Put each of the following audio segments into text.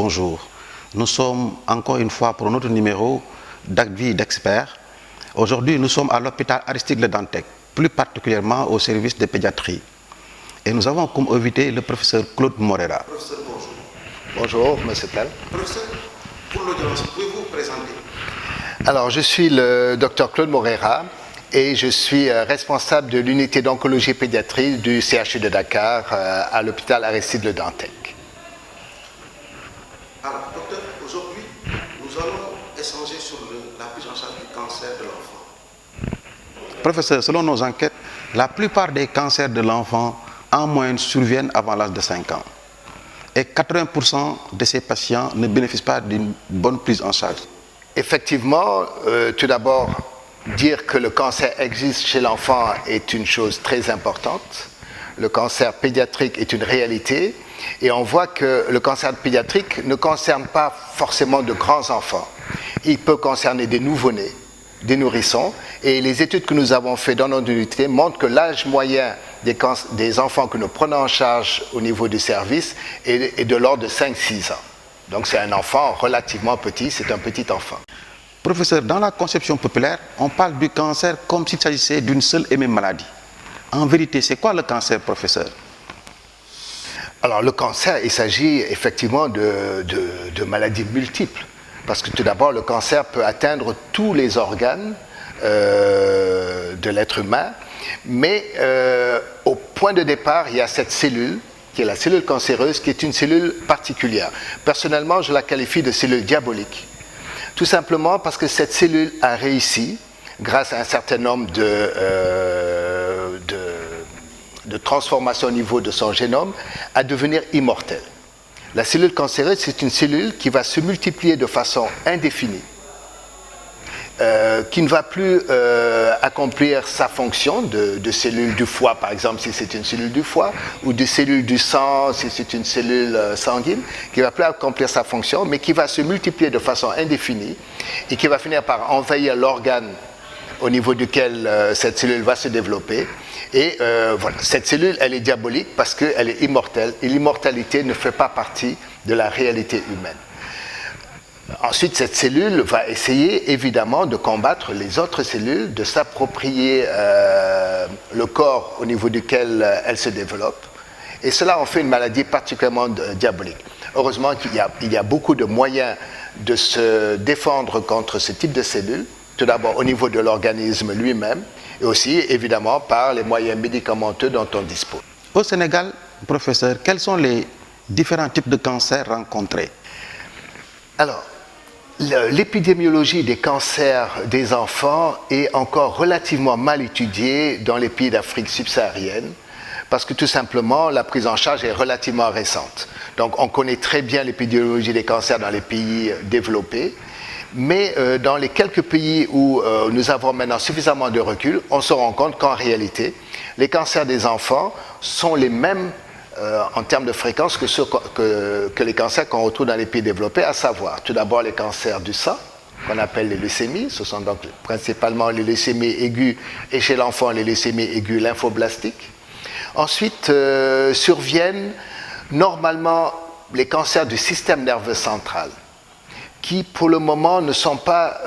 bonjour. Nous sommes encore une fois pour notre numéro d'Avis d'experts. Aujourd'hui, nous sommes à l'hôpital Aristide Le Dantec, plus particulièrement au service de pédiatrie. Et nous avons comme invité le professeur Claude Morera. Professeur, bonjour. Bonjour, monsieur Tel. Professeur, pour l'audience, pouvez-vous vous présenter? Alors, je suis le docteur Claude Morera et je suis responsable de l'unité d'oncologie pédiatrie du CHU de Dakar à l'hôpital Aristide Le Dantec. Alors, docteur, aujourd'hui, nous allons échanger sur la prise en charge du cancer de l'enfant. Professeur, selon nos enquêtes, la plupart des cancers de l'enfant en moyenne surviennent avant l'âge de 5 ans. Et 80% de ces patients ne bénéficient pas d'une bonne prise en charge. Effectivement, tout d'abord, dire que le cancer existe chez l'enfant est une chose très importante. Le cancer pédiatrique est une réalité et on voit que le cancer pédiatrique ne concerne pas forcément de grands enfants. Il peut concerner des nouveau-nés, des nourrissons, et les études que nous avons faites dans notre unité montrent que l'âge moyen des enfants que nous prenons en charge au niveau du service est de l'ordre de 5-6 ans. Donc c'est un enfant relativement petit, c'est un petit enfant. Professeur, dans la conception populaire, on parle du cancer comme s'il s'agissait d'une seule et même maladie. En vérité, c'est quoi le cancer, professeur? Alors le cancer, il s'agit effectivement de maladies multiples. Parce que tout d'abord, le cancer peut atteindre tous les organes de l'être humain. Mais au point de départ, il y a cette cellule, qui est la cellule cancéreuse, qui est une cellule particulière. Personnellement, je la qualifie de cellule diabolique. Tout simplement parce que cette cellule a réussi, grâce à un certain nombre de transformations au niveau de son génome, à devenir immortelle. La cellule cancéreuse, c'est une cellule qui va se multiplier de façon indéfinie, qui ne va plus accomplir sa fonction de cellule du foie, par exemple, si c'est une cellule du foie, ou de cellule du sang, si c'est une cellule sanguine, qui ne va plus accomplir sa fonction, mais qui va se multiplier de façon indéfinie et qui va finir par envahir l'organe au niveau duquel cette cellule va se développer. Et voilà, cette cellule, elle est diabolique parce qu'elle est immortelle, et l'immortalité ne fait pas partie de la réalité humaine. Ensuite, cette cellule va essayer évidemment de combattre les autres cellules, de s'approprier le corps au niveau duquel elle se développe. Et cela en fait une maladie particulièrement diabolique. Heureusement qu'il y a beaucoup de moyens de se défendre contre ce type de cellules. Tout d'abord au niveau de l'organisme lui-même et aussi évidemment par les moyens médicamenteux dont on dispose. Au Sénégal, professeur, quels sont les différents types de cancers rencontrés? Alors, l'épidémiologie des cancers des enfants est encore relativement mal étudiée dans les pays d'Afrique subsaharienne parce que tout simplement la prise en charge est relativement récente. Donc on connaît très bien l'épidémiologie des cancers dans les pays développés, mais dans les quelques pays où nous avons maintenant suffisamment de recul, on se rend compte qu'en réalité, les cancers des enfants sont les mêmes en termes de fréquence que les cancers qu'on retrouve dans les pays développés, à savoir tout d'abord les cancers du sang, qu'on appelle les leucémies. Ce sont donc principalement les leucémies aiguës et chez l'enfant les leucémies aiguës lymphoblastiques. Ensuite surviennent normalement les cancers du système nerveux central, qui pour le moment ne sont pas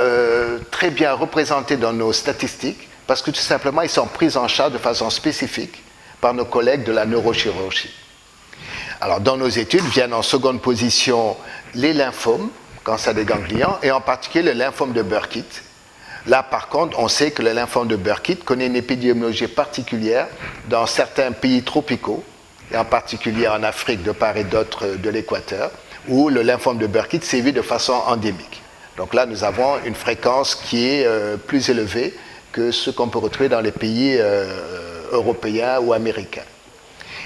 très bien représentés dans nos statistiques parce que tout simplement ils sont pris en charge de façon spécifique par nos collègues de la neurochirurgie. Alors dans nos études viennent en seconde position les lymphomes, cancer des ganglions, et en particulier le lymphome de Burkitt. Là par contre on sait que le lymphome de Burkitt connaît une épidémiologie particulière dans certains pays tropicaux, et en particulier en Afrique de part et d'autre de l'équateur, où le lymphome de Burkitt sévit de façon endémique. Donc là, nous avons une fréquence qui est plus élevée que ce qu'on peut retrouver dans les pays européens ou américains.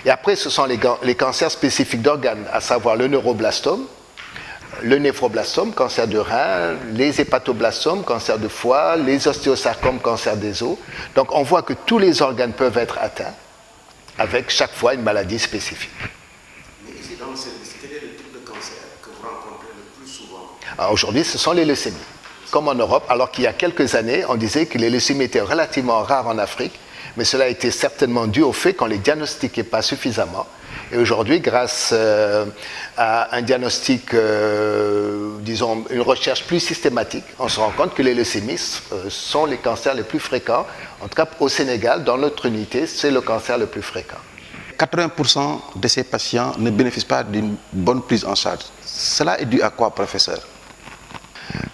Et après, ce sont les cancers spécifiques d'organes, à savoir le neuroblastome, le néphroblastome, cancer du rein, les hépatoblastomes, cancer du foie, les ostéosarcomes, cancer des os. Donc on voit que tous les organes peuvent être atteints, avec chaque fois une maladie spécifique. Dans le service, quel est le type de cancer que vous rencontrez le plus souvent? Aujourd'hui, ce sont les leucémies. Comme en Europe, alors qu'il y a quelques années, on disait que les leucémies étaient relativement rares en Afrique, mais cela a été certainement dû au fait qu'on ne les diagnostiquait pas suffisamment Et aujourd'hui, grâce à un diagnostic, disons, une recherche plus systématique, on se rend compte que les leucémies sont les cancers les plus fréquents. En tout cas, au Sénégal, dans notre unité, c'est le cancer le plus fréquent. 80% de ces patients ne bénéficient pas d'une bonne prise en charge. Cela est dû à quoi, professeur?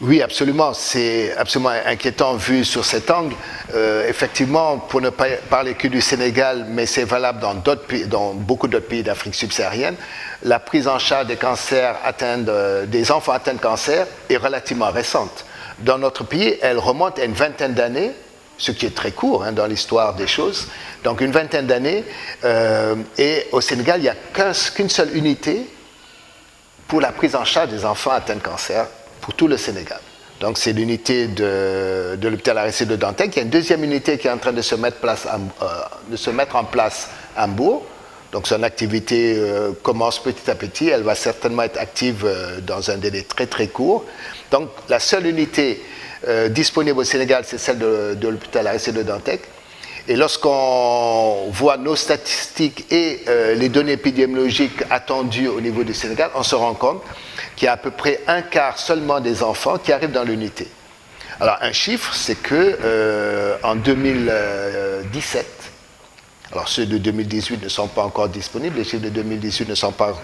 Oui, absolument. C'est absolument inquiétant vu sur cet angle. Effectivement, pour ne pas parler que du Sénégal, mais c'est valable dans beaucoup d'autres pays d'Afrique subsaharienne, la prise en charge des cancers des enfants atteints de cancer est relativement récente. Dans notre pays, elle remonte à une vingtaine d'années, ce qui est très court dans l'histoire des choses. Donc une vingtaine d'années. Et au Sénégal, il n'y a qu'une seule unité pour la prise en charge des enfants atteints de cancer pour tout le Sénégal. Donc c'est l'unité de l'hôpital Aristide de Dantec. Il y a une deuxième unité qui est en train de se mettre en place à Mbour. Donc son activité commence petit à petit. Elle va certainement être active dans un délai très très court. Donc la seule unité disponible au Sénégal, c'est celle de l'hôpital Aristide de Dantec. Et lorsqu'on voit nos statistiques et les données épidémiologiques attendues au niveau du Sénégal, on se rend compte qu'il y a à peu près un quart seulement des enfants qui arrivent dans l'unité. Alors un chiffre, c'est que en 2017, alors ceux de 2018 ne sont pas encore disponibles, les chiffres de 2018 ne sont pas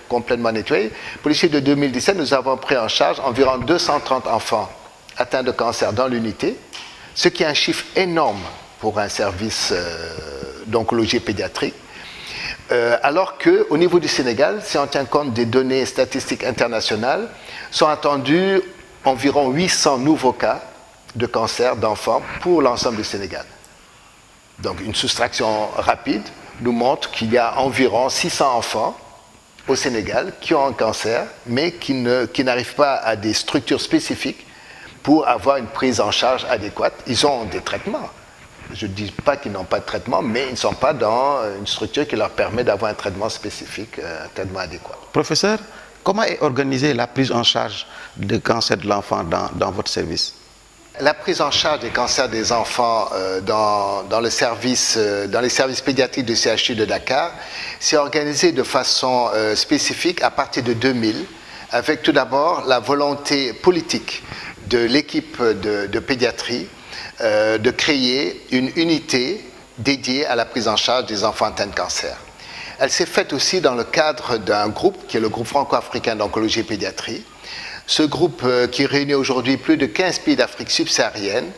complètement nettoyés. Pour les chiffres de 2017, nous avons pris en charge environ 230 enfants atteints de cancer dans l'unité, ce qui est un chiffre énorme pour un service d'oncologie pédiatrique. Alors qu'au niveau du Sénégal, si on tient compte des données statistiques internationales, sont attendus environ 800 nouveaux cas de cancer d'enfants pour l'ensemble du Sénégal. Donc une soustraction rapide nous montre qu'il y a environ 600 enfants au Sénégal qui ont un cancer, mais qui n'arrivent pas à des structures spécifiques pour avoir une prise en charge adéquate. Ils ont des traitements. Je ne dis pas qu'ils n'ont pas de traitement, mais ils ne sont pas dans une structure qui leur permet d'avoir un traitement spécifique, un traitement adéquat. Professeur, comment est organisée la prise en charge du cancer de l'enfant dans votre service? La prise en charge des cancers des enfants dans les services pédiatriques du CHU de Dakar, c'est organisé de façon spécifique à partir de 2000, avec tout d'abord la volonté politique de l'équipe de pédiatrie de créer une unité dédiée à la prise en charge des enfants atteints de cancer. Elle s'est faite aussi dans le cadre d'un groupe qui est le groupe franco-africain d'oncologie et pédiatrie. Ce groupe qui réunit aujourd'hui plus de 15 pays d'Afrique subsaharienne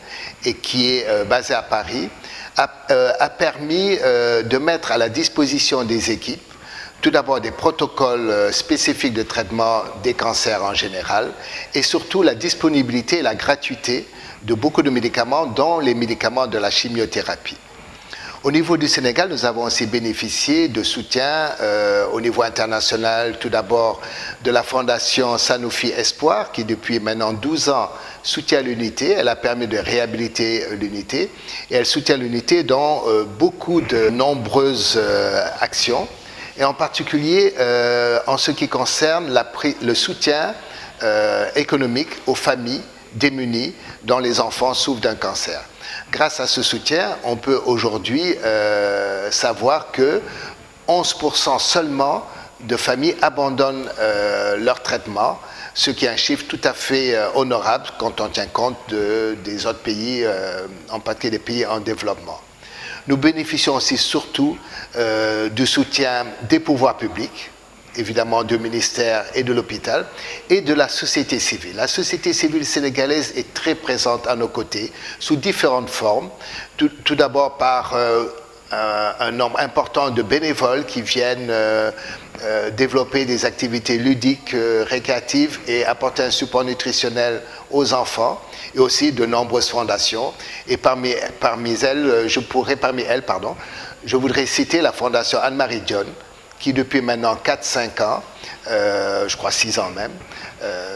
et qui est basé à Paris a permis de mettre à la disposition des équipes tout d'abord des protocoles spécifiques de traitement des cancers en général et surtout la disponibilité et la gratuité de beaucoup de médicaments, dont les médicaments de la chimiothérapie. Au niveau du Sénégal, nous avons aussi bénéficié de soutien au niveau international, tout d'abord de la fondation Sanofi Espoir, qui depuis maintenant 12 ans soutient l'unité. Elle a permis de réhabiliter l'unité et elle soutient l'unité dans beaucoup de nombreuses actions, et en particulier en ce qui concerne le soutien économique aux familles démunis dont les enfants souffrent d'un cancer. Grâce à ce soutien, on peut aujourd'hui savoir que 11% seulement de familles abandonnent leur traitement, ce qui est un chiffre tout à fait honorable quand on tient compte des autres pays, en particulier des pays en développement. Nous bénéficions aussi surtout du soutien des pouvoirs publics, évidemment du ministère et de l'hôpital, et de la société civile. La société civile sénégalaise est très présente à nos côtés, sous différentes formes. Tout d'abord par un nombre important de bénévoles qui viennent développer des activités ludiques, récréatives et apporter un support nutritionnel aux enfants, et aussi de nombreuses fondations. Et parmi elles, je voudrais citer la fondation Anne-Marie Dione, qui depuis maintenant 4-5 ans, je crois 6 ans même,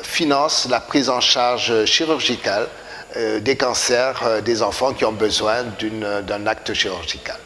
finance la prise en charge chirurgicale des cancers des enfants qui ont besoin d'un acte chirurgical.